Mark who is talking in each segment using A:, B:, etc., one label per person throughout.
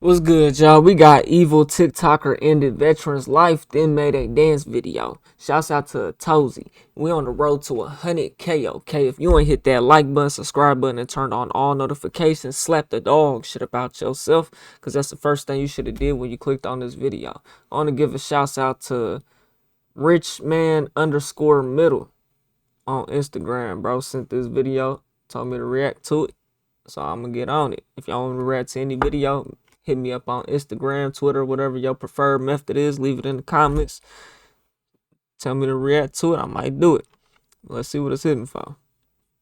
A: What's good, y'all? We got evil TikToker ended veteran's life, then made a dance video. Shouts out to Tozy. We on the road to 100K, okay? If you ain't hit that like button, subscribe button, and turned on all notifications, slap the dog shit about yourself, because that's the first thing you should have did when you clicked on this video. I want to give a shouts out to richman_middle on Instagram, bro. Sent this video, told me to react to it, so I'm going to get on it. If y'all want to react to any video, hit me up on Instagram, Twitter, whatever your preferred method is. Leave it in the comments. Tell me to react to it. I might do it. Let's see what it's hitting for.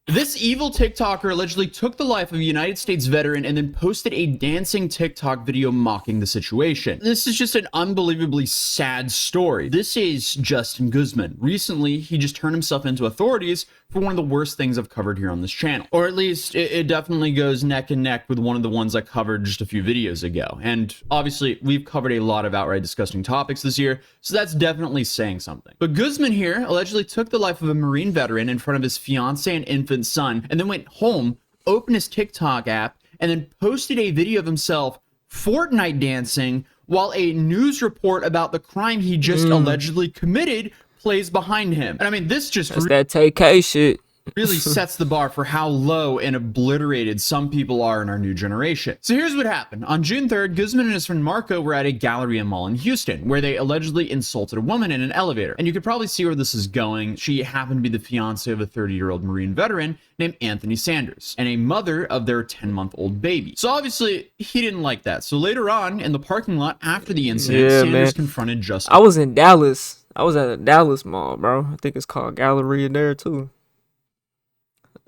B: This evil TikToker allegedly took the life of a United States veteran and then posted a dancing TikTok video mocking the situation. This is just an unbelievably sad story. This is Justin Guzman. Recently, he just turned himself into authorities for one of the worst things I've covered here on this channel. Or at least, it definitely goes neck and neck with one of the ones I covered just a few videos ago. And obviously, we've covered a lot of outright disgusting topics this year, so that's definitely saying something. But Guzman here allegedly took the life of a Marine veteran in front of his fiance and infant son, and then went home, opened his TikTok app, and then posted a video of himself Fortnite dancing while a news report about the crime he just allegedly committed plays behind him. And I mean, this just
A: That's that TK shit.
B: really sets the bar for how low and obliterated some people are in our new generation. So here's what happened. On June 3rd, Guzman and his friend Marco were at a Galleria mall in Houston, where they allegedly insulted a woman in an elevator. And you could probably see where this is going. She happened to be the fiance of a 30-year-old Marine veteran named Anthony Sanders, and a mother of their 10-month-old baby. So obviously, he didn't like that. So later on, in the parking lot after the incident, Sanders confronted Justin.
A: I was in Dallas. I was at a Dallas mall, bro. I think it's called Galleria there, too.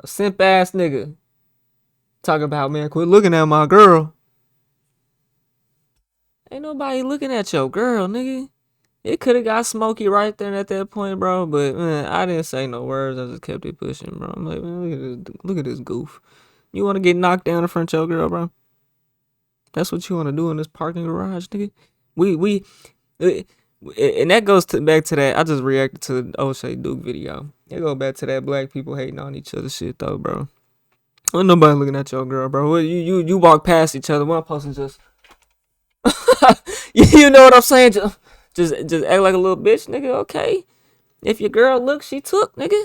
A: A simp ass nigga talking about, man, quit looking at my girl. Ain't nobody looking at your girl, nigga. It could have got smoky right there at that point, bro. But man, I didn't say no words. I just kept it pushing, bro. I'm like, man, look at this goof. You want to get knocked down in front of your girl, bro? That's what you want to do in this parking garage, nigga. And that goes back to that. I just reacted to the O'Shea Duke video. It go back to that black people hating on each other shit though, bro. Ain't nobody looking at your girl, bro. You walk past each other. One person just, you know what I'm saying? Just act like a little bitch, nigga. Okay. If your girl looks, she took, nigga.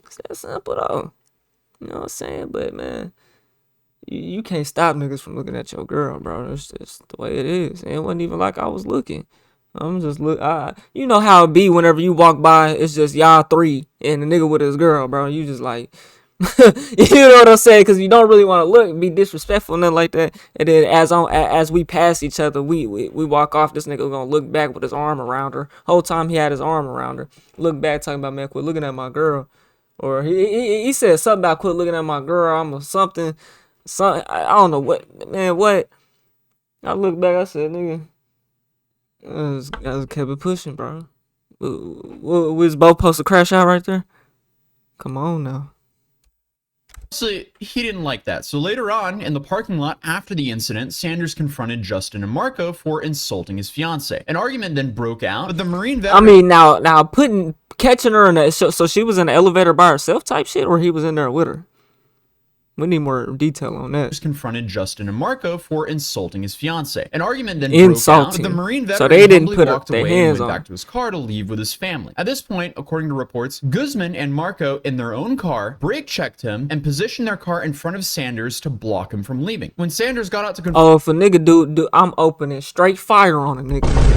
A: It's that simple though. You know what I'm saying? But man, you can't stop niggas from looking at your girl, bro. That's just the way it is. And it wasn't even like I was looking. I'm just you know how it be whenever you walk by, it's just y'all three and the nigga with his girl, bro. You just like, you know what I'm saying? Because you don't really want to look, be disrespectful, nothing like that. And then as we pass each other, we walk off. This nigga gonna look back with his arm around her. Whole time he had his arm around her. Look back, talking about, man, quit looking at my girl. Or he said something about quit looking at my girl. I'm a something. I don't know what, man. What? I look back. I said, nigga. I just kept it pushing, bro. We was both supposed to crash out right there. Come on now.
B: So he didn't like that. So later on, in the parking lot after the incident, Sanders confronted Justin and Marco for insulting his fiance. An argument then broke out, but the Marine veteran...
A: I mean, now catching her in the... So she was in the elevator by herself type shit, or he was in there with her? We need more detail on that.
B: Confronted Justin and Marco for insulting his fiance. An argument then broke out, but the Marine veteran
A: so they didn't put
B: walked
A: their
B: away
A: hands
B: and went
A: on.
B: back to his car to leave with his family. At this point, according to reports, Guzman and Marco in their own car brake checked him and positioned their car in front of Sanders to block him from leaving. When Sanders got out to confront...
A: Oh, if a nigga do, I'm opening straight fire on a nigga.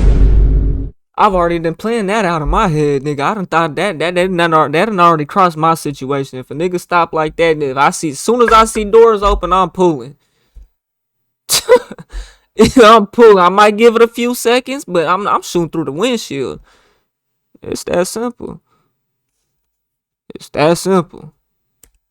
A: I've already been playing that out of my head, nigga. I done thought that done already crossed my situation. If a nigga stop like that, as soon as I see doors open, I'm pulling. I'm pulling. I might give it a few seconds, but I'm shooting through the windshield. It's that simple. It's that simple.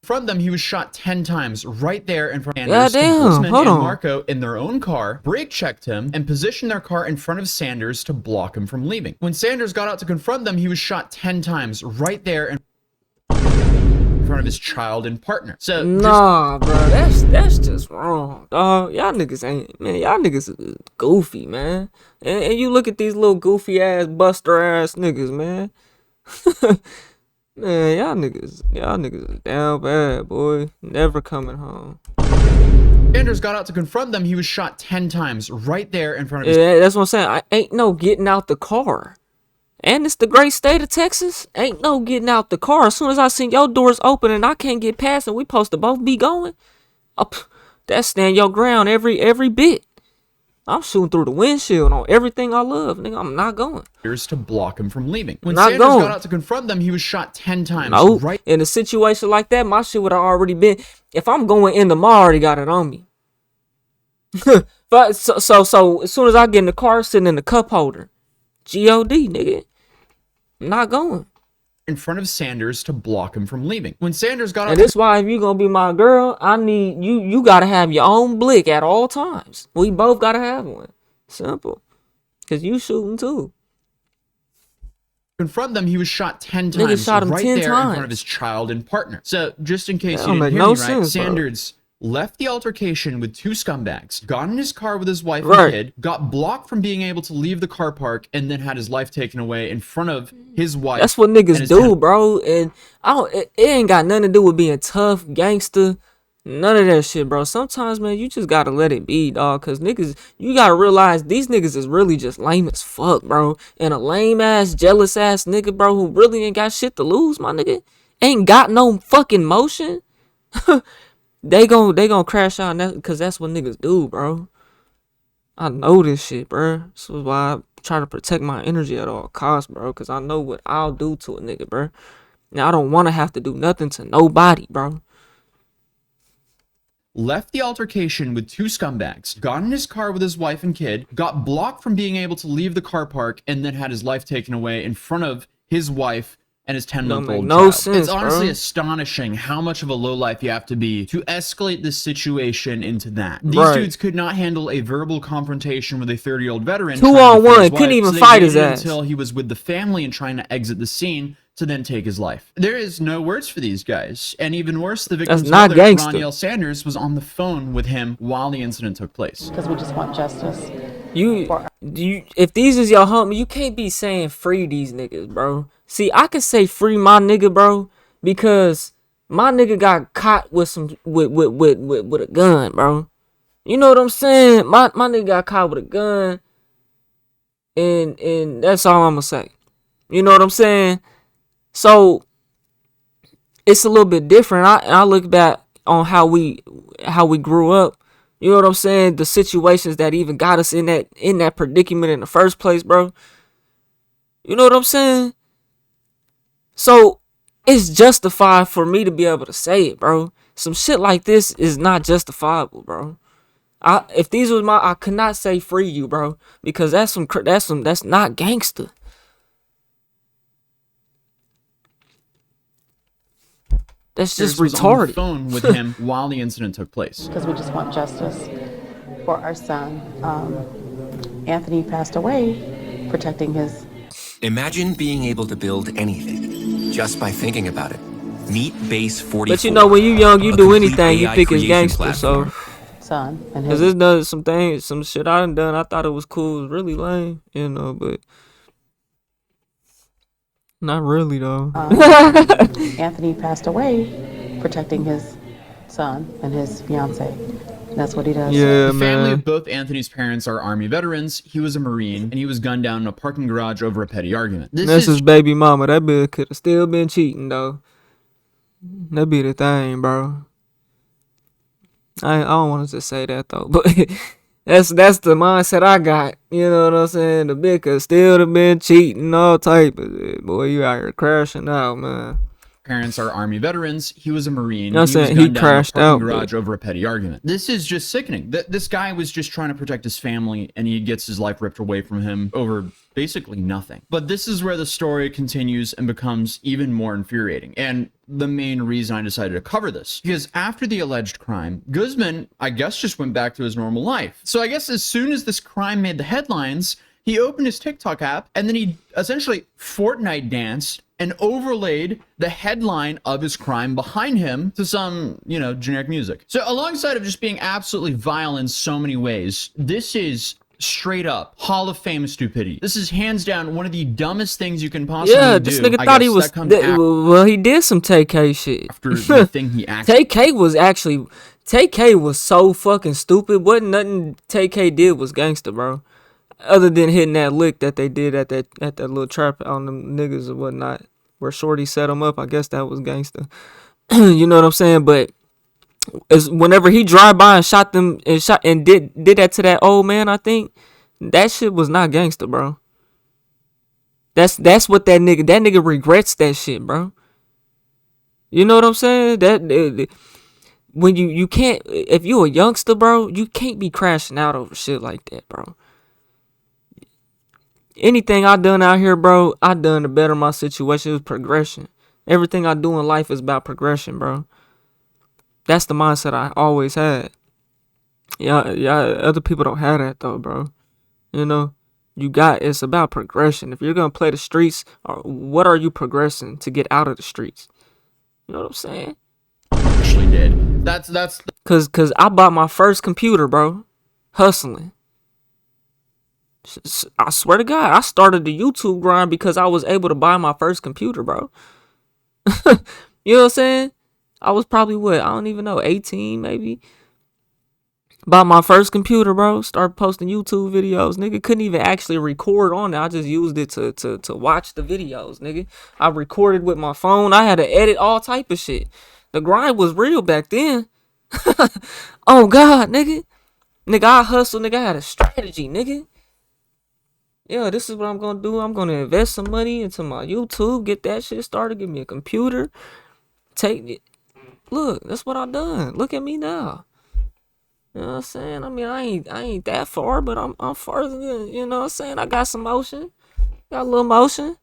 B: From them, he was shot 10 times right there in front of
A: Sanders.
B: Guzman and Marco in their own car brake checked him and positioned their car in front of Sanders to block him from leaving. When Sanders got out to confront them, he was shot 10 times right there in front of his child and partner. So
A: nah, bro, that's just wrong, dog. Y'all niggas ain't, man. Y'all niggas is goofy, man. And you look at these little goofy ass buster ass niggas, man. Man, y'all niggas is down bad, boy. Never coming home.
B: Sanders got out to confront them, he was shot 10 times right there in front of his...
A: Yeah, that's what I'm saying. I ain't no getting out the car. And it's the great state of Texas. Ain't no getting out the car. As soon as I seen your doors open and I can't get past and we supposed to both be going, that's stand your ground every bit. I'm shooting through the windshield on everything I love, nigga. I'm not going.
B: To block him from leaving. When
A: Not
B: Sanders
A: going.
B: got out to confront them, he was shot 10 times.
A: Nope.
B: Right
A: In a situation like that, my shit would have already been. If I'm going in the mall, I already got it on me. But so as soon as I get in the car, sitting in the cup holder, God, nigga, I'm not going.
B: in front of Sanders to block him from leaving. When Sanders got out,
A: And that's why if you gonna be my girl, I need you. You gotta have your own blick at all times. We both gotta have one. Simple. Cause you shooting too.
B: confront them, he was shot 10
A: Nigga
B: times
A: shot him
B: right
A: 10
B: there in front
A: times.
B: of his child and partner. So just in case
A: That
B: you
A: don't
B: didn't
A: make
B: hear
A: no
B: me right,
A: sense, bro.
B: Sanders left the altercation with two scumbags, got in his car with his wife
A: Right.
B: and kid, got blocked from being able to leave the car park, and then had his life taken away in front of his wife.
A: That's what
B: and
A: niggas
B: his
A: do, bro. And I don't. It ain't got nothing to do with being tough, gangster. None of that shit, bro. Sometimes, man, you just gotta let it be, dog. Cause niggas, you gotta realize these niggas is really just lame as fuck, bro. And a lame ass, jealous ass nigga, bro, who really ain't got shit to lose, my nigga. Ain't got no fucking motion. They gon' crash out, cause that's what niggas do, bro. I know this shit, bro. This is why I try to protect my energy at all costs, bro. Cause I know what I'll do to a nigga, bro. Now I don't want to have to do nothing to nobody, bro.
B: left the altercation with two scumbags, got in his car with his wife and kid, got blocked from being able to leave the car park, and then had his life taken away in front of his wife and his 10-month-old
A: no
B: child.
A: sense,
B: It's honestly
A: bro.
B: astonishing how much of a lowlife you have to be to escalate this situation into that. These
A: Right.
B: dudes could not handle a verbal confrontation with a 30-year-old veteran.
A: 2
B: trying to
A: on
B: defend
A: 1,
B: his
A: couldn't
B: wife,
A: even
B: so they
A: fight his
B: waited
A: ass.
B: until he was with the family and trying to exit the scene to then take his life. There is no words for these guys. And even worse, the victim's
A: That's not
B: mother,
A: gangster.
B: Roniel Sanders, was on the phone with him while the incident took place.
C: Because we just want justice.
A: If these is your homie, you can't be saying free these niggas, bro. See, I can say free my nigga, bro, because my nigga got caught with with a gun, bro. You know what I'm saying? My nigga got caught with a gun, and that's all I'm gonna say. You know what I'm saying? So it's a little bit different. I look back on how we grew up. You know what I'm saying? The situations that even got us in that predicament in the first place, bro. You know what I'm saying? So it's justified for me to be able to say it, bro. Some shit like this is not justifiable, bro. If these was I could not say free you, bro, because that's not gangster. That's just
B: Was on the
A: retarded.
B: phone with him while the incident took place.
C: Because we just want justice for our son. Anthony passed away protecting his...
D: Imagine being able to build anything just by thinking about it. Meet Base 44.
A: But you know, when you young, you
D: a
A: do
D: complete
A: anything, you
D: AI
A: think it's
D: creation
A: gangster. So,
D: platform.
C: son and
A: cause
C: his
A: this does some things, some shit I done. I thought it was cool. It was really lame, you know, but not really though.
C: Anthony passed away protecting his son and his fiance. And that's what he does.
A: Yeah,
B: The family
A: man.
B: of both Anthony's parents are Army veterans. He was a Marine, and he was gunned down in a parking garage over a petty argument.
A: That's his baby mama. That bitch could have still been cheating though. That be the thing, bro. I don't want to just say that though, but that's the mindset I got. You know what I'm saying? The bitch could still have been cheating, all type of shit. Boy, you out here crashing out, man.
B: parents are Army veterans. He was a Marine.
A: You know what I'm
B: was
A: saying? He
B: gunned down in a
A: crashed
B: parking
A: out,
B: garage over a petty argument. This is just sickening. This guy was just trying to protect his family, and he gets his life ripped away from him over basically nothing. But this is where the story continues and becomes even more infuriating. And the main reason I decided to cover this, because after the alleged crime, Guzman, I guess, just went back to his normal life. So I guess as soon as this crime made the headlines, he opened his TikTok app, and then he essentially Fortnite danced and overlaid the headline of his crime behind him to some, generic music. So alongside of just being absolutely vile in so many ways, this is straight up Hall of Fame stupidity. This is hands down one of the dumbest things you can possibly do.
A: Yeah, this nigga
B: I
A: thought he
B: guess
A: was.
B: that comes
A: Well, he did some TK shit.
B: after the thing he actually...
A: TK was actually. TK was so fucking stupid. Wasn't nothing TK did was gangster, bro. Other than hitting that lick that they did at that little trap on them niggas or whatnot, where Shorty set him up. I guess that was gangster. You know what I'm saying? But it's whenever he drive by and shot them and did that to that old man, I think that shit was not gangster, bro. That's what that nigga regrets that shit, bro. You know what I'm saying? That when you can't, if you a youngster, bro, you can't be crashing out over shit like that, bro. Anything I done out here, bro, I done to better my situation. It was progression. Everything I do in life is about progression, bro. That's the mindset I always had. Yeah, other people don't have that though, bro. You know, it's about progression. If you're gonna play the streets, what are you progressing to get out of the streets? You know what I'm saying?
B: Actually did. That's
A: Cause I bought my first computer, bro. Hustling. I swear to God, I started the YouTube grind because I was able to buy my first computer, bro. You know what I'm saying? I was probably I don't even know, 18 maybe. Bought my first computer, bro. Started posting YouTube videos. Nigga couldn't even actually record on it. I just used it to watch the videos, nigga. I recorded with my phone. I had to edit all type of shit. The grind was real back then. Oh God, nigga. Nigga, I hustled, nigga. I had a strategy, nigga. Yeah, this is what I'm gonna do. I'm gonna invest some money into my YouTube, get that shit started, get me a computer. Take it. Look, that's what I done. Look at me now. You know what I'm saying? I mean, I ain't that far, but I'm farther than, you know what I'm saying? I got some motion. Got a little motion.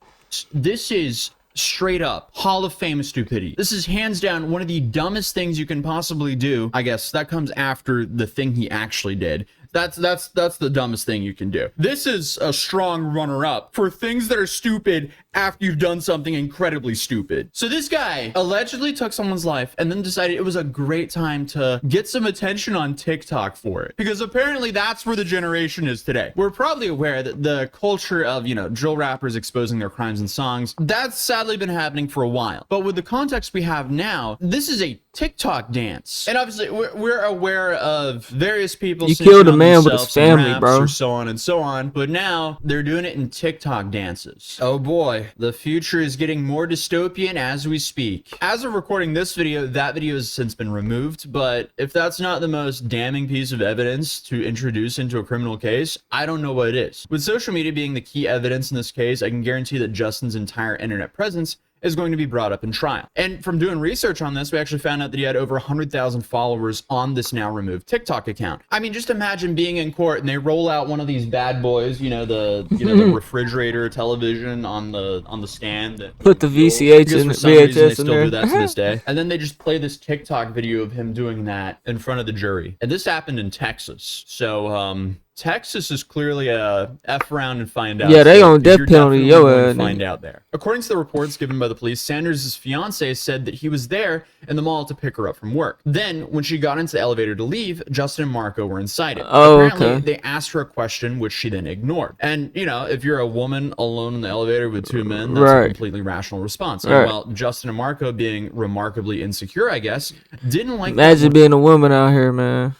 B: This is straight up Hall of Fame stupidity. This is hands down one of the dumbest things you can possibly do. I guess that comes after the thing he actually did. That's the dumbest thing you can do. This is a strong runner-up for things that are stupid after you've done something incredibly stupid. So this guy allegedly took someone's life and then decided it was a great time to get some attention on TikTok for it. Because apparently that's where the generation is today. We're probably aware that the culture of, drill rappers exposing their crimes in songs, that's sadly been happening for a while. But with the context we have now, this is a TikTok dance. And obviously we're aware of various people.
A: You killed a man with his family, bro.
B: Or so on and so on. But now they're doing it in TikTok dances. Oh boy. The future is getting more dystopian as we speak. As of recording this video, that video has since been removed, but if that's not the most damning piece of evidence to introduce into a criminal case, I don't know what it is. With social media being the key evidence in this case, I can guarantee that Justin's entire internet presence is going to be brought up in trial. And from doing research on this, we actually found out that he had over 100,000 followers on this now removed TikTok account. I mean, just imagine being in court and they roll out one of these bad boys, the refrigerator television on the stand. That,
A: put the VCH in the VHS
B: they
A: in
B: still
A: there.
B: do that to this day. And then they just play this TikTok video of him doing that in front of the jury. And this happened in Texas. So, Texas is clearly a F around and find out.
A: Yeah, they on death penalty. Yo,
B: find out there. According to the reports given by the police, Sanders' fiance said that he was there in the mall to pick her up from work. Then, when she got into the elevator to leave, Justin and Marco were inside it.
A: Oh,
B: apparently,
A: okay.
B: they asked her a question, which she then ignored. And, if you're a woman alone in the elevator with two men, that's a completely rational response. And while Justin and Marco, being remarkably insecure, I guess, didn't like
A: Imagine being a woman out here, man.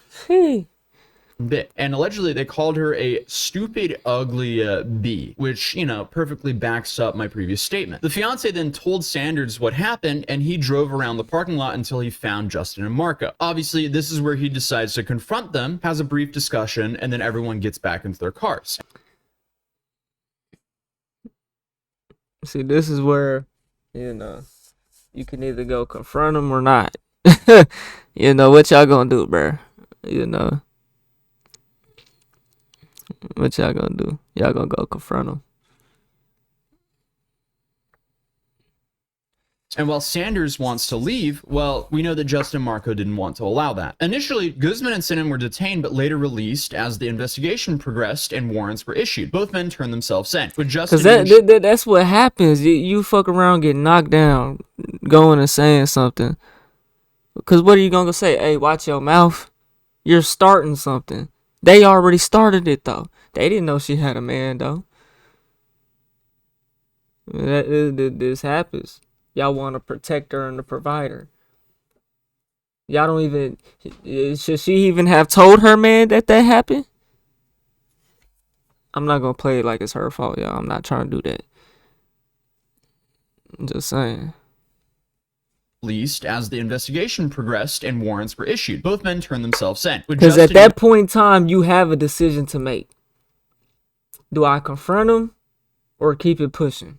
B: bit. And allegedly they called her a stupid, ugly bee, which, perfectly backs up my previous statement. The fiance then told Sanders what happened, and he drove around the parking lot until he found Justin and Marco. Obviously, this is where he decides to confront them, has a brief discussion, and then everyone gets back into their cars.
A: See, this is where, you can either go confront them or not. What y'all gonna do, bruh? What y'all gonna do? Y'all gonna go confront them.
B: And while Sanders wants to leave, well, we know that Justin and Marco didn't want to allow that. Initially, Guzman and Sinan were detained, but later released as the investigation progressed and warrants were issued. Both men turned themselves in. With Justin,
A: because that's what happens. You fuck around, get knocked down, going and saying something. Because what are you gonna say? Hey, watch your mouth. You're starting something. They already started it though. They didn't know she had a man though. This happens. Y'all want to protect her and the provider. Y'all don't even. Should she even have told her man that happened? I'm not gonna play it like it's her fault, y'all. I'm not trying to do that. I'm just saying.
B: Least as the investigation progressed and warrants were issued. Both men turned themselves in.
A: Because at that point in time, you have a decision to make. Do I confront him or keep it pushing?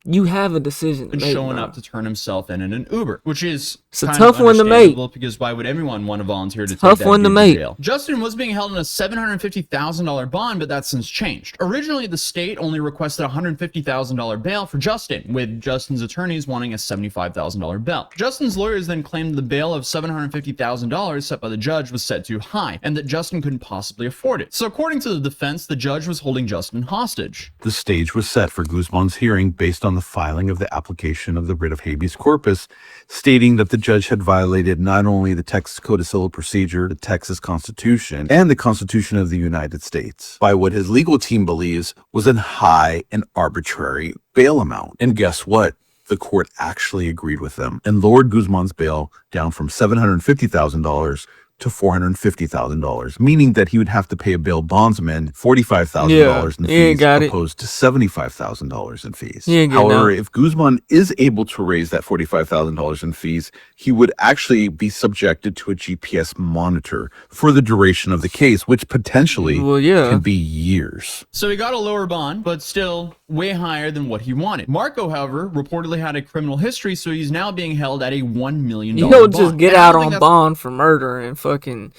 A: You have a decision to make,
B: showing
A: bro.
B: up to turn himself in an Uber, which is
A: it's a tough one to make.
B: Because why would anyone want to volunteer to
A: tough
B: take that
A: one to
B: dude
A: make.
B: jail? Justin was being held on a $750,000 bond, but that's since changed. Originally, the state only requested a $150,000 bail for Justin, with Justin's attorneys wanting a $75,000 bail. Justin's lawyers then claimed the bail of $750,000 set by the judge was set too high, and that Justin couldn't possibly afford it. So according to the defense, the judge was holding Justin hostage.
E: The stage was set for Guzman's hearing based on the filing of the application of the writ of habeas corpus, stating that the judge had violated not only the Texas Code of Civil Procedure, the Texas Constitution, and the Constitution of the United States by what his legal team believes was a high and arbitrary bail amount. And guess what? The court actually agreed with them and lowered Guzman's bail down from $750,000 to $450,000, meaning that he would have to pay a bail bondsman $45,000 in fees opposed to $75,000 in fees. However, if Guzman is able to raise that $45,000 in fees, he would actually be subjected to a GPS monitor for the duration of the case, which potentially can be years.
B: So he got a lower bond, but still way higher than what he wanted. Marco, however, reportedly had a criminal history, so he's now being held at a $1 million bond.
A: He'll just get out on bond for murder and fucking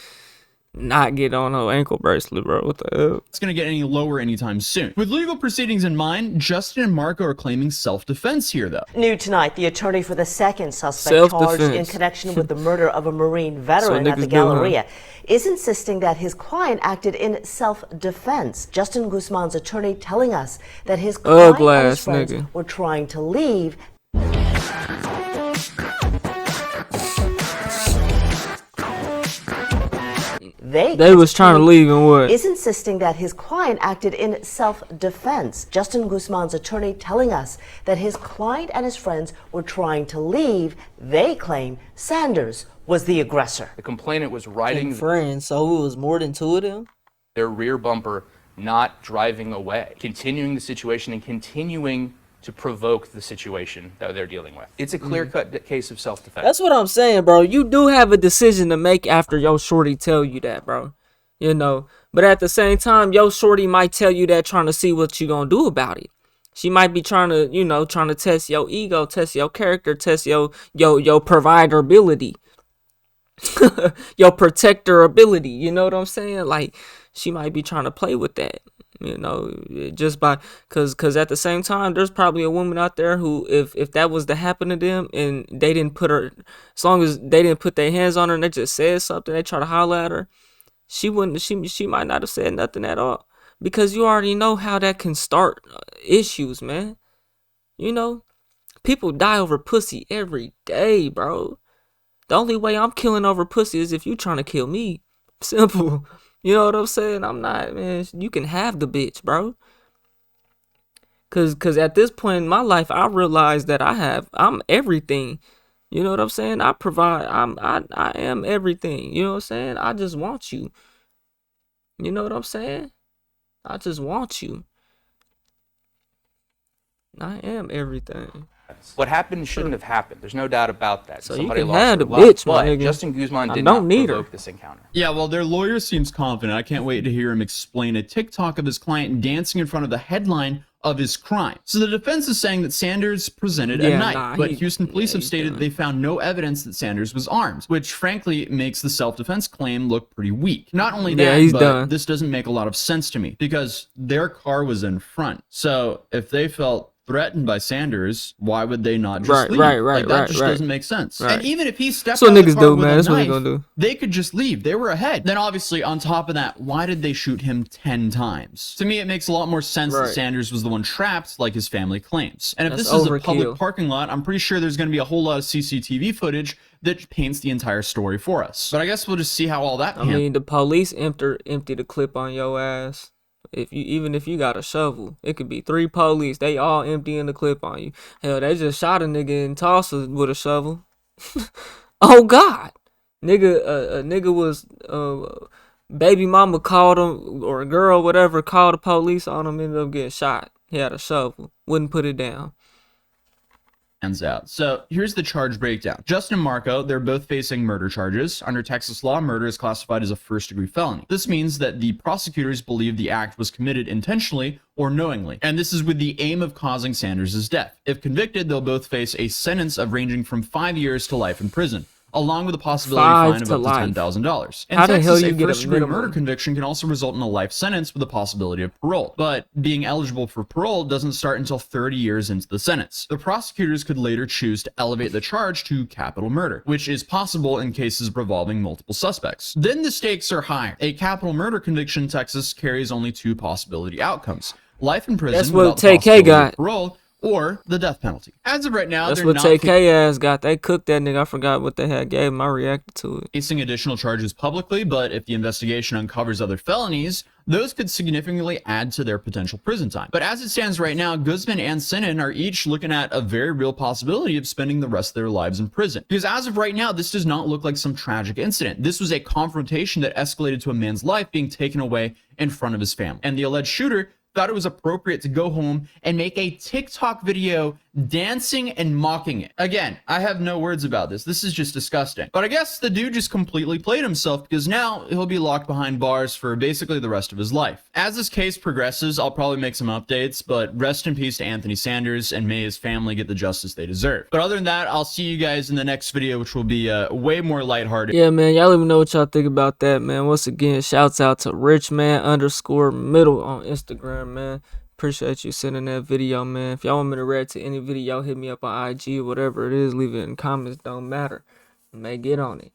A: not get on no ankle bracelet, bro. What the hell?
B: It's gonna get any lower anytime soon. With legal proceedings in mind, Justin and Marco are claiming self-defense here, though.
F: New tonight, the attorney for the second suspect charged in connection with the murder of a Marine veteran at the Galleria is insisting that his client acted in self-defense. Justin Guzman's attorney telling us that his client and his friends were trying to leave. They
A: was trying to leave and what?
F: Is insisting that his client acted in self-defense. Justin Guzman's attorney telling us that his client and his friends were trying to leave. They claim Sanders was the aggressor.
G: The complainant was riding
A: friends, so it was more than two of them?
G: Their rear bumper, not driving away, continuing the situation and continuing to provoke the situation that they're dealing with. It's a clear-cut case of self-defense.
A: That's what I'm saying, bro. You do have a decision to make after your shorty tell you that, bro. You know, but at the same time, your shorty might tell you that trying to see what you gonna do about it. She might be trying to, you know, trying to test your ego, test your character, test your provider ability, your protector ability. You know what I'm saying? Like, she might be trying to play with that. You know, just by because at the same time, there's probably a woman out there who, if that was to happen to them and they didn't put her, as long as they didn't put their hands on her and they just said something, they try to holler at her, she might not have said nothing at all, because you already know how that can start issues, man. You know, people die over pussy every day, bro. The only way I'm killing over pussy is if you trying to kill me. Simple. You know what I'm saying? I'm not, man. You can have the bitch, bro. Cause at this point in my life, I realize that I'm everything. You know what I'm saying? I provide. I am everything. You know what I'm saying? I just want you. You know what I'm saying? I just want you. I am everything.
G: What happened shouldn't have happened. There's no doubt about that.
A: So
G: somebody
A: you can
G: lost
A: have
G: their
A: the
G: life,
A: bitch, my
G: but
A: nigga.
G: Justin Guzman did
A: don't
G: not
A: need
G: provoke
A: her.
G: this encounter.
B: Yeah, well, their lawyer seems confident. I can't wait to hear him explain a TikTok of his client dancing in front of the headline of his crime. So the defense is saying that Sanders presented a knife, but Houston police have stated that they found no evidence that Sanders was armed, which frankly makes the self-defense claim look pretty weak. Not only that, but this doesn't make a lot of sense to me, because their car was in front. So if they felt threatened by Sanders, why would they not just leave? That just doesn't make sense. And even if he stepped out of the car with a knife, they could just leave. They were ahead. Then obviously, on top of that, why did they shoot him 10 times? To me, it makes a lot more sense that Sanders was the one trapped, like his family claims. And if this is a public parking lot, I'm pretty sure there's going to be a whole lot of CCTV footage that paints the entire story for us. But I guess we'll just see how all that
A: I mean, the police empty the clip on your ass. Even if you got a shovel, it could be 3 police. They all emptying the clip on you. Hell, they just shot a nigga in Tulsa with a shovel. Oh God, nigga, a nigga was baby mama called him, or a girl, whatever, called the police on him, ended up getting shot. He had a shovel, wouldn't put it down.
B: Out. So here's the charge breakdown. Justin and Marco, they're both facing murder charges. Under Texas law, murder is classified as a first-degree felony. This means that the prosecutors believe the act was committed intentionally or knowingly, and this is with the aim of causing Sanders' death. If convicted, they'll both face a sentence of ranging from 5 years to life in prison, along with a possibility fine of up to $10,000. In Texas, a first-degree murder conviction can also result in a life sentence with a possibility of parole. But being eligible for parole doesn't start until 30 years into the sentence. The prosecutors could later choose to elevate the charge to capital murder, which is possible in cases revolving multiple suspects. Then the stakes are higher. A capital murder conviction in Texas carries only 2 possibility outcomes: life in prison without the possibility of parole, or the death penalty. As of right now,
A: that's what TK ass got. They cooked that nigga. I forgot what they had gave him. I reacted to it.
B: Facing additional charges publicly, but if the investigation uncovers other felonies, those could significantly add to their potential prison time. But as it stands right now, Guzman and Sinan are each looking at a very real possibility of spending the rest of their lives in prison. Because as of right now, this does not look like some tragic incident. This was a confrontation that escalated to a man's life being taken away in front of his family. And the alleged shooter thought it was appropriate to go home and make a TikTok video dancing and mocking it. Again, I have no words about this. This is just disgusting. But I guess the dude just completely played himself, because now he'll be locked behind bars for basically the rest of his life. As this case progresses, I'll probably make some updates, but rest in peace to Anthony Sanders, and may his family get the justice they deserve. But other than that, I'll see you guys in the next video, which will be way more lighthearted.
A: Yeah, man, y'all let me know what y'all think about that, man. Once again, shouts out to richman_middle on Instagram, man. Appreciate you sending that video, man. If y'all want me to react to any video, hit me up on IG or whatever it is. Leave it in comments. Don't matter. I may get on it.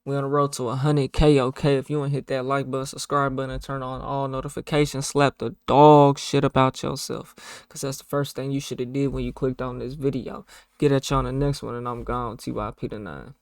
A: We on the road to 100K, okay? If you want to hit that like button, subscribe button, and turn on all notifications, slap the dog shit about yourself. Because that's the first thing you should have did when you clicked on this video. Get at you on the next one, and I'm gone. TYP the 9.